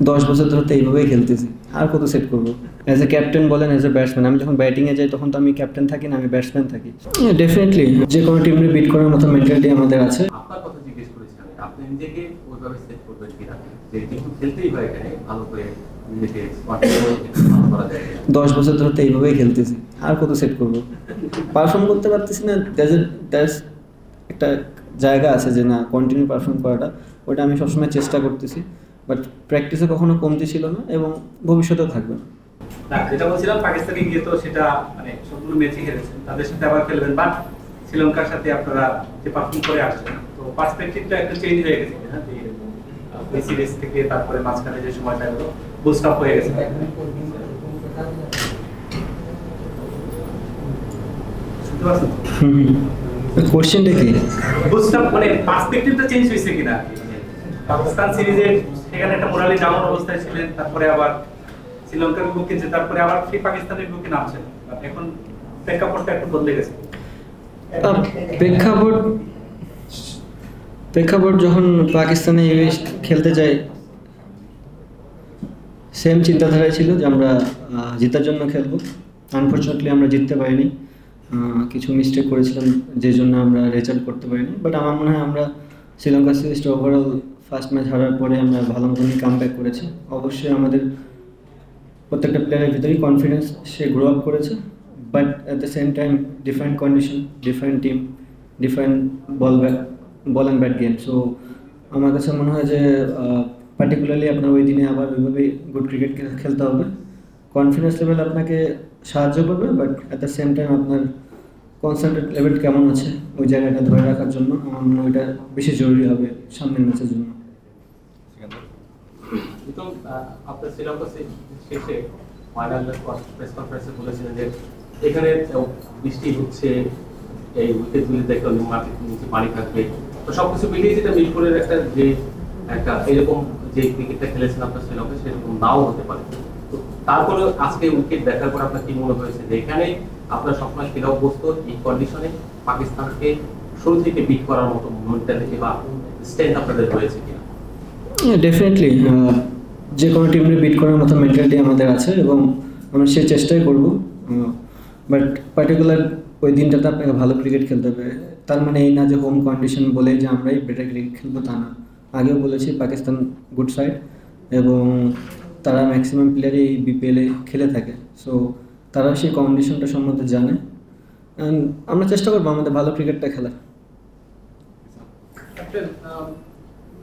10 বছর ধরে তো এইভাবেই খেলতেছি, আর কত সেট করবো? অ্যাজ এ ক্যাপ্টেন বলেন, অ্যাজ এ ব্যাটসম্যান, আমি যখন ব্যাটিংয়ে যাই তখন তো আমি ক্যাপ্টেন থাকি না, আমি ব্যাটসম্যান থাকি। ডেফিনেটলি যে কোনো টিমকে বিট করার মতো মেন্টালিটি আমাদের আছে। আপনার কথা জিজ্ঞেস করেছিলাম, আপনি নিজেকে ওইভাবে সেট করবেন কিনা, যে যেহেতু খেলতেই হয় এখানে ভালো করে নিজেকে ভালো করা যায়। 10 বছর ধরে তো এইভাবেই খেলতেছি, আর কত সেট করবো? পারফর্ম করতে পারতেছি না, দ্যাটস একটা জায়গা আছে যে না, কন্টিনিউ পারফর্ম করাটা, ওটা আমি সবসময় চেষ্টা করতেছি। বাট প্র্যাকটিসে কখনো কমতি ছিল না এবং ভবিষ্যতেও থাকবে না। যেটা বলছিলাম, পাকিস্তানে গিয়ে তো সেটা মানে সবগুলো ম্যাচই হেরেছেন, তাদের সাথে আবার খেলবেন, বাট শ্রীলঙ্কার সাথে আপনারা যে পারফর্ম করে আসছেন, তো পার্সপেক্টিভটা একটু চেঞ্জ হয়ে গেছে কিনা, যে এই সিরিজ থেকে তারপরে মাঝখানে যে সময়টা হলো বুস্ট আপ হয়ে গেছে। শুনতে পাচ্ছেন? কোশ্চেনটা কি? বুস্ট আপ মানে পার্সপেক্টিভটা চেঞ্জ হয়েছে কিনা। পাকিস্তান সিরিজে সেখানে একটা মোরালি ডাউন অবস্থায় ছিলেন, তারপরে আবার শ্রীলঙ্কার বিপক্ষে জেতার পরে আবার সেই পাকিস্তানের বিপক্ষে নামছেন, এখন প্রেক্ষাপটটা একটু বদলে গেছে। প্রেক্ষাপট যখন পাকিস্তানে খেলতে যাই, সেম চিন্তাধারায় ছিল যে আমরা জেতার জন্য খেলবো। আনফর্চুনেটলি আমরা জিততে পারিনি, কিছু মিস্টেক করেছিলাম যে জন্য আমরা রেজাল্ট করতে পারিনি। বাট আমার মনে হয় আমরা শ্রীলঙ্কা সিরিজটা ওভারঅল ফার্স্ট ম্যাচ হারার পরে আমরা ভালো মতনই কাম ব্যাক করেছি। অবশ্যই আমাদের প্রত্যেকটা প্লেয়ারের ভিতরেই কনফিডেন্স সে গ্রো আপ করেছে, but at the same time different condition, different team, different ball and bat game. So আমার কাছে মনে হয় যে পার্টিকুলারলি আপনার ওই দিনে আবার ওইভাবেই গুড ক্রিকেট খেলতে হবে। কনফিডেন্স লেভেল আপনাকে সাহায্য করবে, but at the same time আপনার কনসেন্ট্রেট লেভেল কেমন আছে ওই জায়গাটা ধরে রাখার জন্য আমার মনে হয় ওইটা বেশি জরুরি হবে সামনের ম্যাচের জন্য। তো আপনার শ্রীলঙ্কা শেষে ফাইনাল প্রেস কনফারেন্সে বলেছিলেন যে এখানে বৃষ্টি হচ্ছে, এই উইকেটগুলি দেখে মাটির নিচে পানি থাকবে, তো সবকিছু মিলিয়ে যেটা মিরপুরের একটা এরকম যে ক্রিকেটটা খেলেছেন আপনার শ্রীলঙ্কা সেরকম নাও হতে পারে। তো তারপরে আজকে উইকেট দেখার পর আপনার কি মনে হয়েছে যে এখানে আপনার সবসময় খেলা অভ্যস্ত, এই কন্ডিশনে পাকিস্তানকে শুরু থেকে বিট করার মতো মেন্টালিটি বা স্ট্রেংথ আপনাদের রয়েছে কিনা? ডেফিনেটলি যে কোনো টিমকে বিট করার মতো মেন্টালিটি আমাদের আছে এবং আমরা সেই চেষ্টাই করব। বাট পার্টিকুলার ওই দিনটাতে আপনাকে ভালো ক্রিকেট খেলতে হবে, তার মানে এই না যে হোম কন্ডিশন বলে যে আমরাই বেটার ক্রিকেট খেলবো, তা না। আগেও বলেছি পাকিস্তান গুড সাইড এবং তারা ম্যাক্সিমাম প্লেয়ারই এই বিপিএলে খেলে থাকে। সো তারা সেই কন্ডিশনটা সম্বন্ধে জানে অ্যান্ড আমরা চেষ্টা করবো আমাদের ভালো ক্রিকেটটা খেলার।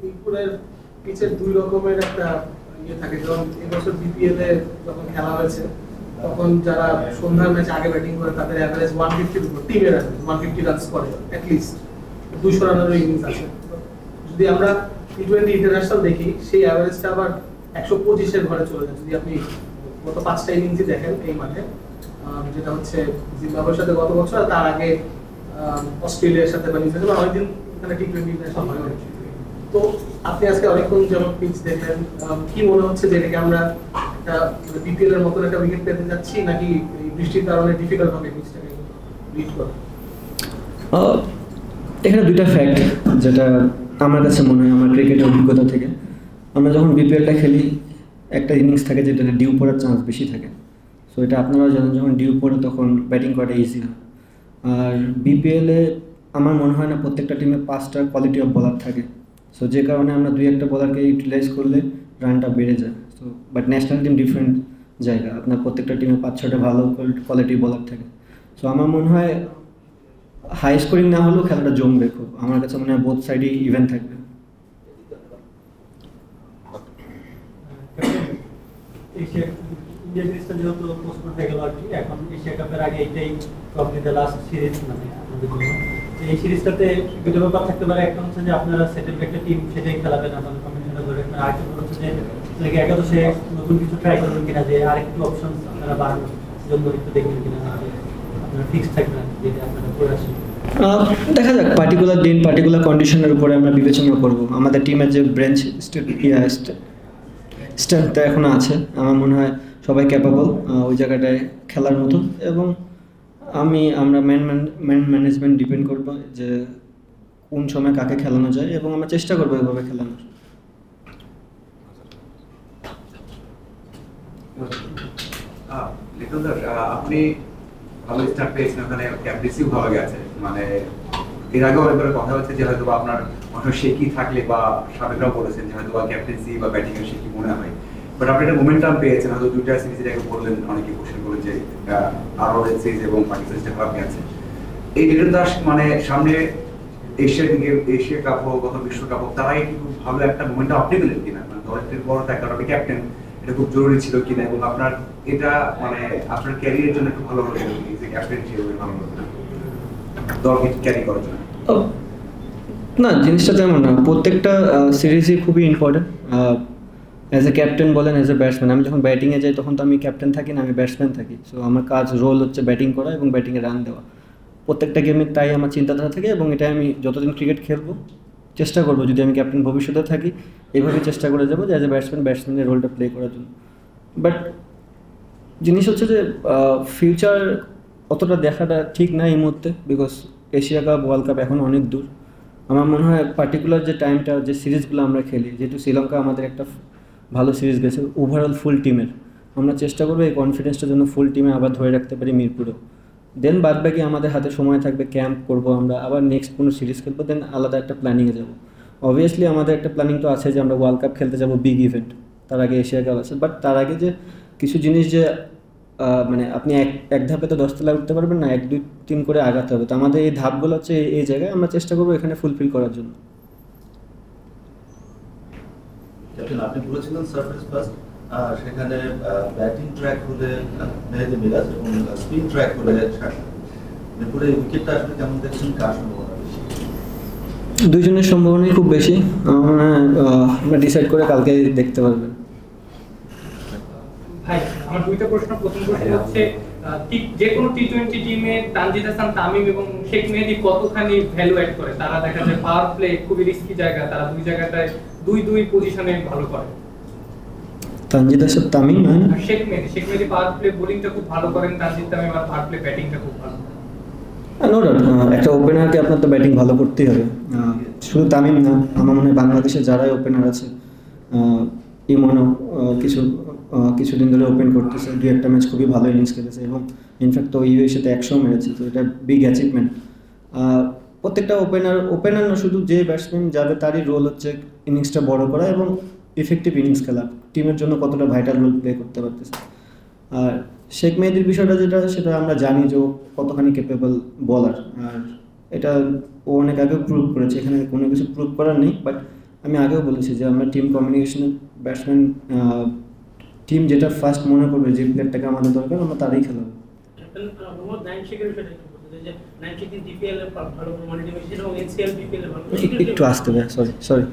মিরপুরের পিচের দুই রকমের একটা ইয়ে থাকে, যেমন এবছর বিপিএল এ যখন খেলা হয়েছে তখন যারা সন্ধ্যার ম্যাচে আগে ব্যাটিং করে তাদের অ্যাভারেজ 150 উপর, টিমের অ্যাভারেজ 150 রানস করে অ্যাটলিস্ট 200 রানেরও ইনিংস আছে। যদি আমরা টি20 ইন্টারন্যাশনাল দেখি সেই অ্যাভারেজটা আবার 125-এর ঘরে চলে যায় যদি আপনি গত 5টা ইনিংসই দেখেন এই মাঠে, যেটা হচ্ছে জিম্বাবুয়ের সাথে গত বছর, আর তার আগে অস্ট্রেলিয়ার সাথে বা নিউজিল্যান্ড, অনেকদিন এখানে টি20 ইন্টারন্যাশনাল হয়। তো আপনি আজকে অনেকক্ষণ যেমন পিচ দেখলেন, কি মনে হচ্ছে যে এটাকে আমরা একটা বিপিএল এর মতন একটা উইকেট পেতে যাচ্ছি, নাকি এই বৃষ্টির কারণে ডিফিকাল্ট হবে পিচটাকে রিড করা? এখানে দুইটা ফ্যাক্ট যেটা আমার কাছে মনে হয় আমার ক্রিকেটের অভিজ্ঞতা থেকে, আমরা যখন বিপিএলটা খেলি একটা ইনিংস থাকে যেটাতে ডিউ পড়ার চান্স বেশি থাকে। সো এটা আপনারাও জানেন, যখন ডিউ পড়ে তখন ব্যাটিং করাটা ইজি হয়। আর বিপিএলে আমার মনে হয় না প্রত্যেকটা টিমে 5টা কোয়ালিটি অফ বোলার থাকে। সো যে কারণে আমরা 2-1টা বোলারকে ইউটিলাইজ করলে রানটা বেড়ে যায়। So but national team different জায়গা, আপনার প্রত্যেকটা টিমে 5-6টা ভালো কোয়ালিটি বোলার থাকে। সো আমার মনে হয় হাই স্কোরিং না হলেও খেলাটা জমবে খুব, আমার কাছে মনে হয় বোথ সাইডই ইভেন্ট থাকবে। ইন্ডিয়া সিরিজটা যেহেতু পোস্টপোন হয়ে গেল আর কি, এখন এশিয়া কাপের আগে এইটাই প্রবলি দ্য লাস্ট সিরিজ মানে আমাদের জন্য। এই সিরিজটাতে দুটো ব্যাপার থাকতে পারে, একটা হচ্ছে যে আপনারা সেটেল একটা টিম সেটাই খেলাবেন, আপনাদের কম্বিনেশনটা ধরে রাখবেন, আর একটা হচ্ছে যে একাদশে নতুন কিছু ট্রাই করবেন কিনা, যে আরেকটু অপশন আপনারা বাড়ানোর জন্য একটু দেখবেন কিনা, আপনারা ফিক্স থাকবেন যেটা আপনারা করে আসেন। দেখা যাক, পার্টিকুলার দিন পার্টিকুলার কন্ডিশনের উপরে আমরা বিবেচনা করব। আমাদের টিমের যে ব্রেঞ্চ স্ট্রেংথটা এখনও আছে, আমার মনে হয় সবাই ক্যাপাবল ওই জায়গাটায় খেলার মতো, এবং আমরা ম্যান ম্যানেজমেন্ট ডিপেন্ড করবো যে কোন সময় কাকে খেলানো যায় এবং আমরা চেষ্টা করবো এভাবে খেলানোর। লিটন দাস, আপনি ভালো স্টার্ট পেয়েছেন, ওখানে ক্যাপ্টেন্সিও ভালো গেছে, মানে এর আগেও একবার কথা হচ্ছে যে হয়তো আপনার অনেক শেকি থাকলে বা সাবেকরাও বলেছেন যে হয়তো ক্যাপ্টেন্সি বা ব্যাটিং এর শেকি মনে হয়, বাট আপনি একটা মোমেন্টাম পেয়েছেন, হয়তো দুইটা সিরিজের আগে বললেন, অনেকে কোশ্চেন করেন যে আরও সিরিজ এবং পাকিস্তান সিরিজটা খারাপ গেছে। এই লিটন দাস মানে সামনে এশিয়া কাপ হোক অথবা বিশ্বকাপ হোক, তারাই কিন্তু ভালো একটা মোমেন্টাম আপনি পেলেন কিনা, মানে দলের বড় একটা আপনি ক্যাপ্টেন, এটা খুব জরুরি ছিল কিনা, এবং আপনার এটা মানে আপনার ক্যারিয়ারের জন্য একটু ভালো হলো যে ক্যাপ্টেন হিসেবে ভালো হলো না দলকে ক্যারি করার জন্য? না, জিনিসটা তেমন না। প্রত্যেকটা সিরিজই খুবই ইম্পর্টেন্ট। অ্যাজ এ ক্যাপ্টেন বলেন, অ্যাজ এ ব্যাটসম্যান, আমি যখন ব্যাটিংয়ে যাই তখন তো আমি ক্যাপ্টেন থাকি না, আমি ব্যাটসম্যান থাকি। সো আমার কাজ রোল হচ্ছে ব্যাটিং করা এবং ব্যাটিংয়ে রান দেওয়া। প্রত্যেকটা গেমে তাই আমার চিন্তাধারা থাকে, এবং এটা আমি যতদিন ক্রিকেট খেলবো চেষ্টা করবো, যদি আমি ক্যাপ্টেন ভবিষ্যতে থাকি এইভাবে চেষ্টা করে যাবো যে অ্যাজ এ ব্যাটসম্যানের রোলটা প্লে করার জন্য। বাট জিনিস হচ্ছে যে ফিউচার অতটা দেখাটা ঠিক না এই মুহূর্তে, because Asia cup, world cup এখন অনেক দূর। আমার মনে হয় পার্টিকুলার যে টাইমটা, যে সিরিজগুলো আমরা খেলি, যেহেতু শ্রীলঙ্কা আমাদের একটা ভালো সিরিজ গেছে ওভারঅল ফুল টিমের, আমরা চেষ্টা করবো এই কনফিডেন্সটা জন্য ফুল টিমে আবার ধরে রাখতে পারি মিরপুরেও। দেন বাদবাকি আমাদের হাতে সময় থাকবে, ক্যাম্প করবো আমরা, আবার নেক্সট কোনো সিরিজ খেলবো, দেন আলাদা একটা প্ল্যানিংয়ে যাবো। অবভিয়াসলি আমাদের একটা প্ল্যানিং তো আছে যে আমরা ওয়ার্ল্ড কাপ খেলতে যাবো, বিগ ইভেন্ট, তার আগে এশিয়া কাপ আছে। বাট তার আগে যে কিছু জিনিস যে মানে আপনি এক ধাপে তো 10 তলায় উঠতে পারবেন না, 1, 2, 3 করে আগাতে হবে। তো আমাদের এই ধাপগুলো হচ্ছে এই জায়গায় আমরা চেষ্টা করবো এখানে ফুলফিল করার জন্য। ক্যাপ্টেন, আপনি বলেছিলেন সার্ফেস ফার্স্ট, সেখানে ব্যাটিং ট্র্যাক হলে মেহেদি মিরাজ এবং স্পিন ট্র্যাক হলে মিরপুরে উইকেটটা আসলে কেমন দেখছেন, কার সম্ভাবনা বেশি? দুইজনের সম্ভাবনাই খুব বেশি, আমরা ডিসাইড করে কালকে দেখতে পারবেন। ভাই, আমার দুইটা প্রশ্ন। প্রথম প্রশ্ন হচ্ছে যে কোনো টি20 টিমে তানজিদ হাসান তামিম এবং শেখ মেহেদী কতখানি ভ্যালু অ্যাড করে? তারা দেখা যায় পাওয়ার প্লে খুবই রিস্কি জায়গা, তারা দুই জায়গাটায় দুই পজিশনে ভালো করে। তানজিদ হাসান তামিম আর শেখ মেহেদী পাওয়ার প্লে বোলিংটা খুব ভালো করেন, তানজিদ তামিম আর পাওয়ার প্লে ব্যাটিংটা খুব ভালো করেন। নো ডাউট, একটা ওপেনারকে আপনার তো ব্যাটিং ভালো করতেই হবে। শুধু তামিম না, আমার মনে হয় বাংলাদেশে যারাই ওপেনার আছে, ইমনও কিছুদিন ধরে ওপেন করতেছে, 2-1টা ম্যাচ খুবই ভালো ইনিংস খেলেছে, এবং ইনফ্যাক্ট তো ইউএর সাথে 100 মেরেছে, তো এটা বিগ অ্যাচিভমেন্ট। প্রত্যেকটা ওপেনার না, শুধু যে ব্যাটসম্যান যাবে তারই রোল হচ্ছে ইনিংসটা বড় করা এবং ইফেক্টিভ ইনিংস খেলা, টিমের জন্য কতটা ভাইটাল রোল প্লে করতে পারতেছে। আর শেখ মেহেদির বিষয়টা সেটা আমরা জানি যে ও কতখানি ক্যাপেবল বলার, আর এটা ও অনেক আগেও প্রুভ করেছে, এখানে কোনো কিছু প্রুভ করার নেই। বাট আমি আগেও বলেছি যে আমরা টিম কমিউনিকেশনের ব্যাটসম্যান, টিম যেটা ফার্স্ট মনে করবে যে প্লেয়ারটাকে আমাদের দরকার, আমরা তারই খেলাবো। একটু আসতে হবে, সরি।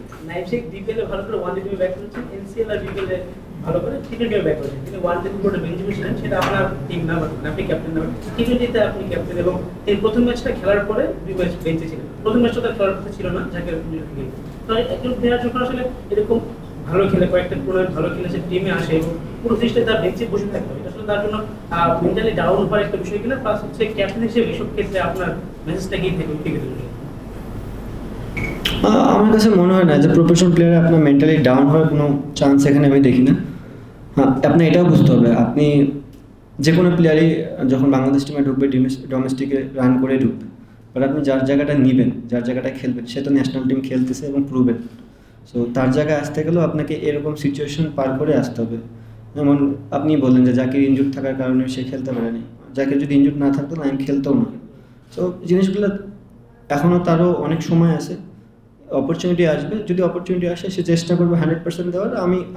ভালো করে টি20 ব্যাক করেছেন, কিন্তু ওয়ান ডে রিপোর্টে বেঞ্চে ছিলেন, সেটা আপনার টিম না, আপনি ক্যাপ্টেন না। টি20তে আপনি ক্যাপ্টেন, এবং এই প্রথম ম্যাচটা খেলার পরে 2 ম্যাচ বেঞ্চে ছিলেন। প্রথম ম্যাচটা তার খেলার কথা ছিল না, যাকে তো একজন প্লেয়ার যখন আসলে এরকম ভালো খেলে, কয়েকটা টুর্নামেন্ট ভালো খেলে সে টিমে আসে এবং পুরো সিস্টেম তার বেঞ্চে বসে থাকতে হবে, এটা আসলে তার জন্য মেন্টালি ডাউন হওয়ার একটা বিষয় কিনা, প্লাস হচ্ছে ক্যাপ্টেন হিসেবে এসব ক্ষেত্রে আপনার মেসেজটা কি থাকে ক্রিকেটের জন্য? আমার কাছে মনে হয় না যে প্রফেশনাল প্লেয়ারে আপনার মেন্টালি ডাউন হওয়ার কোনো চান্স এখানে আমি দেখি না। হ্যাঁ, আপনি এটাও বুঝতে হবে, আপনি যে কোনো প্লেয়ারই যখন বাংলাদেশ টিমে ঢুকবে, ডোমেস্টিকে রান করে ঢুকবে, বাট আপনি যার জায়গাটা নেবেন, যার জায়গাটা খেলবেন, সে তো ন্যাশনাল টিম খেলতেছে এবং প্রুভেন। সো তার জায়গায় আসতে গেলেও আপনাকে এরকম সিচুয়েশন পার করে আসতে হবে। যেমন আপনি বললেন যে জাকির ইনজুর থাকার কারণে সে খেলতে পারেনি, জাকির যদি ইনজুর না থাকতো নাইম খেলতেও না। সো জিনিসগুলো এখনও তারও অনেক সময় আছে, অপরচুনিটি আসবে, যদি অপরচুনিটি আসে সে চেষ্টা করবে 100% দেওয়ার।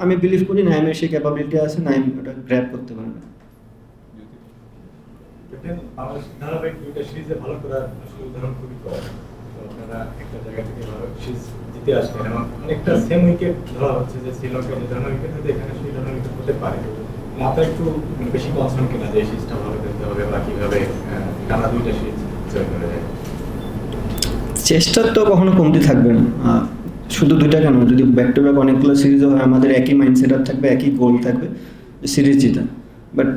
আমি বিলিভ করি নাইমের সেই ক্যাপাবিলিটি আছে, নাইম ওটা গ্র্যাব করতে পারবে। ধারাবাহিক 2টা সিরিজে ভালো করার আসলে উদাহরণ খুবই কম, তো আপনারা একটা জায়গা থেকে ভালো সিরিজ জিতে আসবেন এবং অনেকটা সেম উইকেট ধরা হচ্ছে যে শ্রীলঙ্কায় যে ধরনের উইকেট হতে এখানে সেই ধরনের উইকেট হতে পারে। আপনার একটু বেশি কনসার্ন কিনা যে সিরিজটা ভালো খেলতে হবে বা কীভাবে টানা 2টা সিরিজ জয় করে যায়? চেষ্টার তো কখনো কমতি থাকবে না, শুধু 2টা কেন, যদি ব্যাক টু ব্যাক অনেকগুলো সিরিজও হয় আমাদের একই মাইন্ডসেট থাকবে, একই গোল থাকবে, সিরিজ জিতা। বাট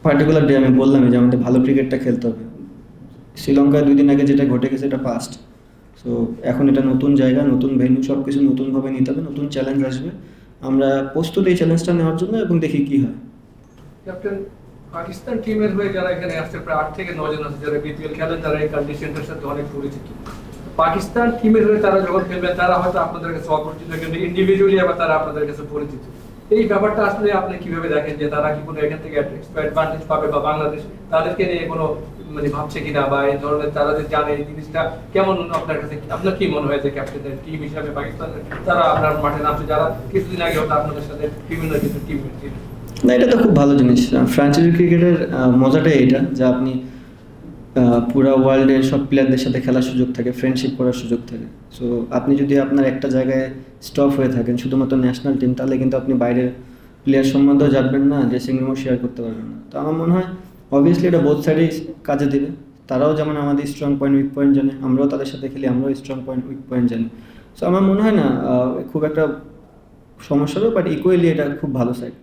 পার্টিকুলার ডে আমি বললামই যে আমাদের ভালো ক্রিকেটটা খেলতে হবে। শ্রীলঙ্কায় 2 দিন আগে যেটা ঘটে গেছে এটা পাস্ট। সো এখন এটা নতুন জায়গা, নতুন ভেন্যু, সব কিছু নতুনভাবে নিতে হবে, নতুন চ্যালেঞ্জ আসবে। আমরা প্রস্তুত এই চ্যালেঞ্জটা নেওয়ার জন্য, এবং দেখি কী হয়। ক্যাপ্টেন, পাকিস্তান টিমের হয়ে যারা এখানে আসছে প্রায় 8 থেকে 9 জন আছে যারা বিপিএল খেলেন, তারা এই কন্ডিশনটার সাথে অনেক পরিচিত। পাকিস্তান টিমের হয়ে তারা যখন খেলবেন তারা হয়তো আপনাদের কাছে অপরিচিত, কিন্তু ইন্ডিভিজুয়ালি আবার তারা আপনাদের কাছে পরিচিত। এই ব্যাপারটা আসলে আপনি কিভাবে দেখেন যে তারা কি কোনো এখান থেকে অ্যাডভান্টেজ পাবে, বা বাংলাদেশ তাদেরকে নিয়ে কোনো মানে ভাবছে কিনা, বা এই ধরনের তারা যে জানে এই জিনিসটা কেমন আপনার কাছে, আপনার কি মনে হয় যে ক্যাপ্টেনের টিম হিসাবে পাকিস্তানের তারা আপনার মাঠে নামছে, যারা কিছুদিন আগে হয়তো আপনাদের সাথে বিভিন্ন কিছু টিম ছিল? না, এটা তো খুব ভালো জিনিস। ফ্র্যাঞ্চাইজি ক্রিকেটের মজাটাই এটা যে আপনি পুরো ওয়ার্ল্ডের সব প্লেয়ারদের সাথে খেলার সুযোগ থাকে, ফ্রেন্ডশিপ করার সুযোগ থাকে। সো আপনি যদি আপনার একটা জায়গায় স্টপ হয়ে থাকেন শুধুমাত্র ন্যাশনাল টিম, তাহলে কিন্তু আপনি বাইরের প্লেয়ার সম্বন্ধেও জানবেন না, ড্রেসিং রুমও শেয়ার করতে পারবেন না। তো আমার মনে হয় অবভিয়াসলি এটা বোথ সাইডেই কাজে দেবে। তারাও যেমন আমাদের স্ট্রং পয়েন্ট উইক পয়েন্ট জানে, আমরাও তাদের সাথে খেলি, আমরাও স্ট্রং পয়েন্ট উইক পয়েন্ট জানি। সো আমার মনে হয় না খুব একটা সমস্যা হবে, বাট ইকুয়ালি এটা খুব ভালো সাইড।